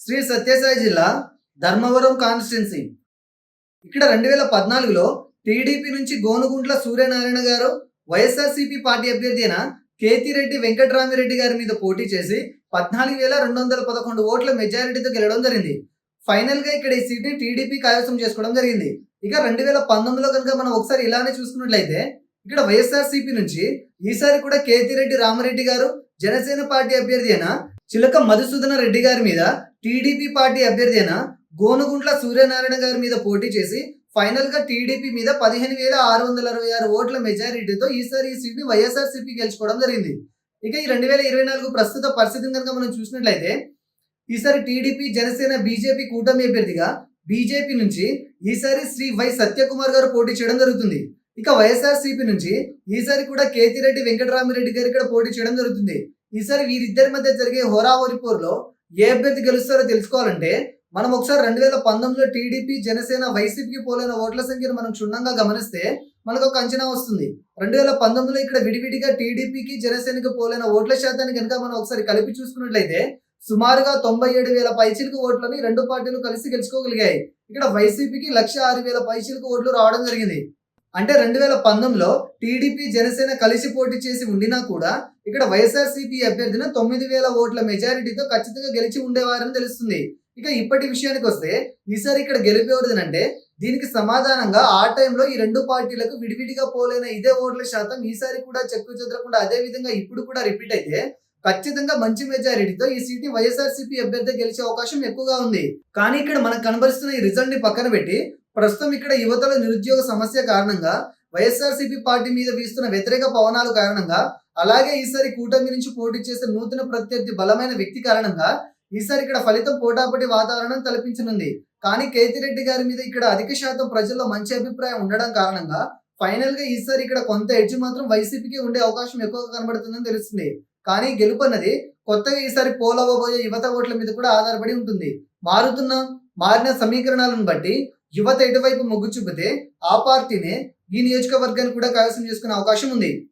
శ్రీ సత్యసాయి జిల్లా ధర్మవరం కాన్స్టిట్యున్సీ. ఇక్కడ 2014లో టీడీపీ నుంచి గోనుగుంట్ల సూర్యనారాయణ గారు వైఎస్ఆర్సీపీ పార్టీ అభ్యర్థి అయిన కేతిరెడ్డి వెంకటరామిరెడ్డి గారి మీద పోటీ చేసి 14,211 ఓట్ల మెజారిటీతో గెలవడం జరిగింది. ఫైనల్గా ఇక్కడ ఈ సీట్ని టీడీపీ కైవసం చేసుకోవడం జరిగింది. ఇక 2019లో కనుక మనం ఒకసారి ఇలానే చూసుకున్నట్లయితే ఇక్కడ వైఎస్ఆర్సీపీ నుంచి ఈసారి కూడా కేతిరెడ్డి రామరెడ్డి గారు జనసేన పార్టీ అభ్యర్థి అయిన చిలక మధుసూదన రెడ్డి గారి మీద టీడీపీ పార్టీ అభ్యర్థి అయిన గోనుగుంట్ల సూర్యనారాయణ గారి మీద పోటీ చేసి ఫైనల్ గా టీడీపీ మీద 15,666 ఓట్ల మెజారిటీతో ఈసారి ఈ సీట్ ని వైఎస్ఆర్సీపీ గెలుచుకోవడం జరిగింది. ఇక ఈ 2024 ప్రస్తుత పరిస్థితిని కనుక మనం చూసినట్లయితే ఈసారి టీడీపీ జనసేన బీజేపీ కూటమి అభ్యర్థిగా బీజేపీ నుంచి ఈసారి శ్రీ వై సత్యకుమార్ గారు పోటీ చేయడం జరుగుతుంది. ఇక వైఎస్ఆర్సీపీ నుంచి ఈసారి కూడా కేతిరెడ్డి వెంకటరామిరెడ్డి గారు ఇక్కడ పోటీ చేయడం జరుగుతుంది. ఈసారి వీరిద్దరి మధ్య జరిగే హోరాహోరీ పోరులో ఏ అభ్యర్థి గెలుస్తారో తెలుసుకోవాలంటే మనం ఒకసారి 2019లో టీడీపీ జనసేన వైసీపీకి పోలైన ఓట్ల సంఖ్యను మనం క్షుణ్ణంగా గమనిస్తే మనకు ఒక అంచనా వస్తుంది. 2019లో ఇక్కడ విడివిడిగా టీడీపీకి జనసేనకి పోలైన ఓట్ల శాతాన్ని కనుక మనం ఒకసారి కలిపి చూసుకున్నట్లయితే సుమారుగా 97,000 పైచిలకు ఓట్లని రెండు పార్టీలు కలిసి గెలుచుకోగలిగాయి. ఇక్కడ వైసీపీకి 106,000 పైచిలకు ఓట్లు రావడం జరిగింది. అంటే 2019లో టీడీపీ జనసేన కలిసి పోటీ చేసి ఉండినా కూడా ఇక్కడ వైఎస్ఆర్సీపీ అభ్యర్థిని 9,000 ఓట్ల మెజారిటీతో ఖచ్చితంగా గెలిచి ఉండేవారని తెలుస్తుంది. ఇక ఇప్పటి విషయానికి వస్తే ఈసారి ఇక్కడ గెలిపేవరదనంటే దీనికి సమాధానంగా ఆ టైంలో ఈ రెండు పార్టీలకు విడివిడిగా పోలైన ఇదే ఓట్ల శాతం ఈసారి కూడా చెక్కు చెదరకుండా అదే విధంగా ఇప్పుడు కూడా రిపీట్ అయితే ఖచ్చితంగా మంచి మెజారిటీతో ఈ సీట్ని వైఎస్ఆర్సీపీ అభ్యర్థి గెలిచే అవకాశం ఎక్కువగా ఉంది. కానీ ఇక్కడ మనకు కనబరుస్తున్న ఈ రిజల్ట్ ని పక్కన పెట్టి ప్రస్తుతం ఇక్కడ యువతల నిరుద్యోగ సమస్య కారణంగా వైఎస్ఆర్సీపీ పార్టీ మీద వీస్తున్న వ్యతిరేక పవనాలు కారణంగా అలాగే ఈసారి కూటమి నుంచి పోటీ చేసే నూతన ప్రత్యర్థి బలమైన వ్యక్తి కారణంగా ఈసారి ఇక్కడ ఫలితం పోటాపోటీ వాతావరణం కల్పించనుంది. కానీ కేతిరెడ్డి గారి మీద ఇక్కడ అధిక శాతం ప్రజల్లో మంచి అభిప్రాయం ఉండడం కారణంగా ఫైనల్ గా ఈసారి ఇక్కడ కొంత ఎడ్జ్ మాత్రం వైసీపీకి ఉండే అవకాశం ఎక్కువగా కనబడుతుందని తెలుస్తుంది. కానీ గెలుపు అన్నది కొత్తగా ఈసారి పోలవబోయే యువత ఓట్ల మీద కూడా ఆధారపడి ఉంటుంది. మారిన సమీకరణాలను బట్టి యువత ఎటువైపు మొగ్గు చూపితే ఆ పార్టీనే ఈ నియోజకవర్గాన్ని కూడా కైవసం చేసుకునే అవకాశం ఉంది.